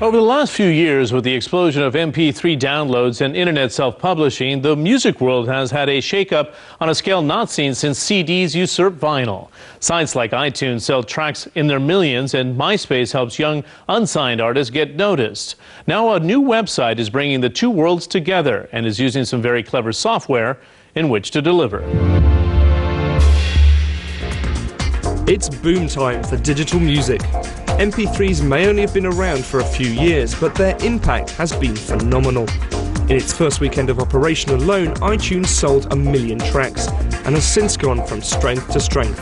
Over the last few years, with the explosion of MP3 downloads and internet self-publishing, the music world has had a shake-up on a scale not seen since CDs usurped vinyl. Sites like iTunes sell tracks in their millions, and MySpace helps young, unsigned artists get noticed. Now a new website is bringing the two worlds together and is using some very clever software in which to deliver. It's boom time for digital music. MP3s may only have been around for a few years, but their impact has been phenomenal. In its first weekend of operation alone, iTunes sold 1 million tracks and has since gone from strength to strength.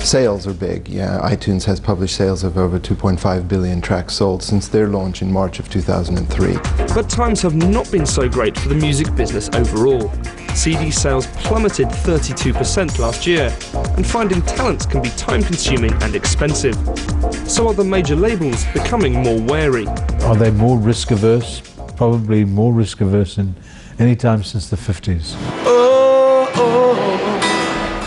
Sales are big, yeah. iTunes has published sales of over 2.5 billion tracks sold since their launch in March of 2003. But times have not been so great for the music business overall. CD sales plummeted 32% last year, and finding talent can be time-consuming and expensive. So are the major labels becoming more wary? Are they more risk-averse? Probably more risk-averse than any time since the 50s.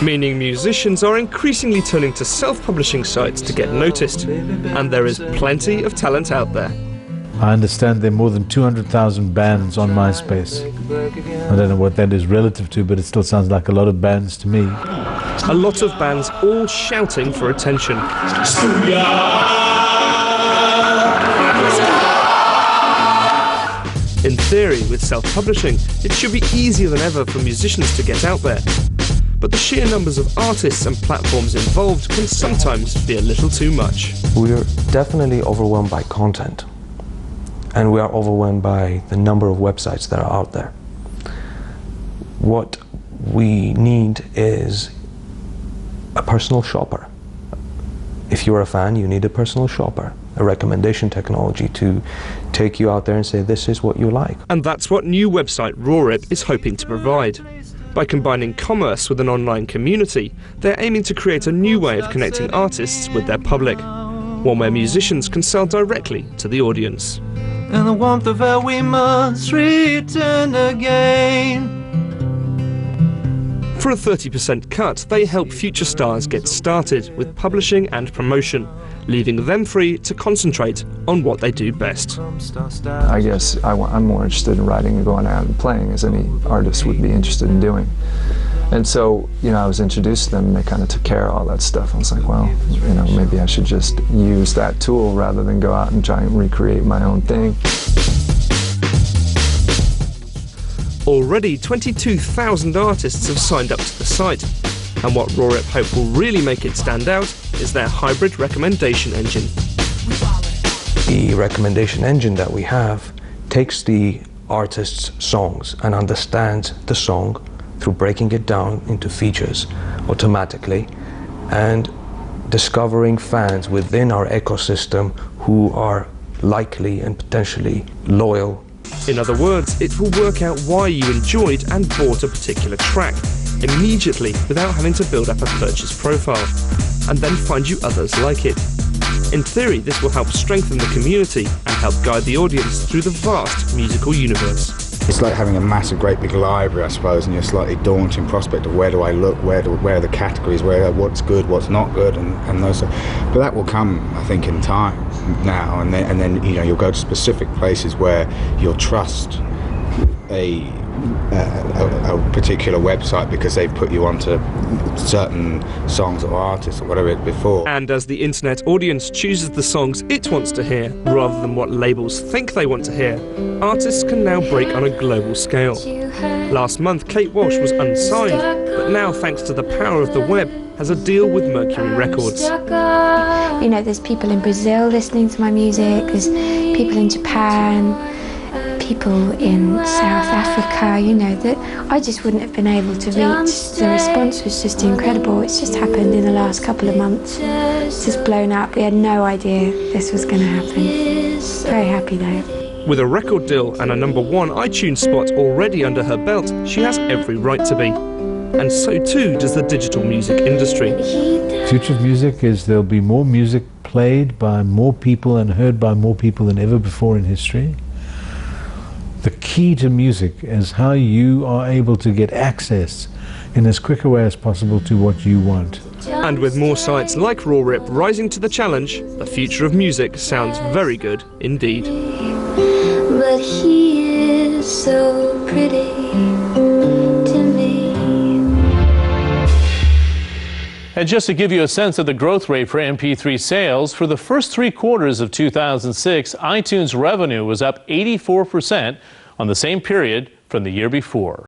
Meaning musicians are increasingly turning to self-publishing sites to get noticed, and there is plenty of talent out there. I understand there are more than 200,000 bands on MySpace. I don't know what that is relative to, but it still sounds like a lot of bands to me. A lot of bands all shouting for attention. In theory, with self-publishing, it should be easier than ever for musicians to get out there. But the sheer numbers of artists and platforms involved can sometimes be a little too much. We're definitely overwhelmed by content. And we are overwhelmed by the number of websites that are out there. What we need is a personal shopper. If you're a fan, you need a personal shopper, a recommendation technology to take you out there and say, this is what you like. And that's what new website RawRip is hoping to provide. By combining commerce with an online community, they're aiming to create a new way of connecting artists with their public, one where musicians can sell directly to the audience. And the warmth of her we must return again. For a 30% cut, they help future stars get started with publishing and promotion, leaving them free to concentrate on what they do best. I guess I'm more interested in writing and going out and playing, as any artist would be interested in doing. And so, I was introduced to them and they kind of took care of all that stuff. I was like, well, maybe I should just use that tool rather than go out and try and recreate my own thing. Already 22,000 artists have signed up to the site. And what RawRip hope will really make it stand out is their hybrid recommendation engine. The recommendation engine that we have takes the artist's songs and understands the song through breaking it down into features automatically and discovering fans within our ecosystem who are likely and potentially loyal. In other words, it will work out why you enjoyed and bought a particular track immediately without having to build up a purchase profile, and then find you others like it. In theory, this will help strengthen the community and help guide the audience through the vast musical universe. It's like having a massive, great big library, I suppose, and you're slightly daunting prospect of where do I look, where are the categories, what's good, what's not good, and those. But that will come, I think, in time now, and then you'll go to specific places where you'll trust a particular website because they've put you onto certain songs or artists or whatever before. And as the internet audience chooses the songs it wants to hear rather than what labels think they want to hear, artists can now break on a global scale. Last month, Kate Walsh was unsigned, but now, thanks to the power of the web, has a deal with Mercury Records. There's people in Brazil listening to my music, there's people in Japan, people in South Africa, that I just wouldn't have been able to reach. The response was just incredible. It's just happened in the last couple of months. It's just blown up. We had no idea this was going to happen. Very happy though. With a record deal and a #1 iTunes spot already under her belt, she has every right to be. And so too does the digital music industry. The future of music is there'll be more music played by more people and heard by more people than ever before in history. The key to music is how you are able to get access in as quick a way as possible to what you want. And with more sites like RawRip rising to the challenge, the future of music sounds very good indeed. But he is so pretty to me. And just to give you a sense of the growth rate for MP3 sales, for the first 3 quarters of 2006, iTunes revenue was up 84% on the same period from the year before.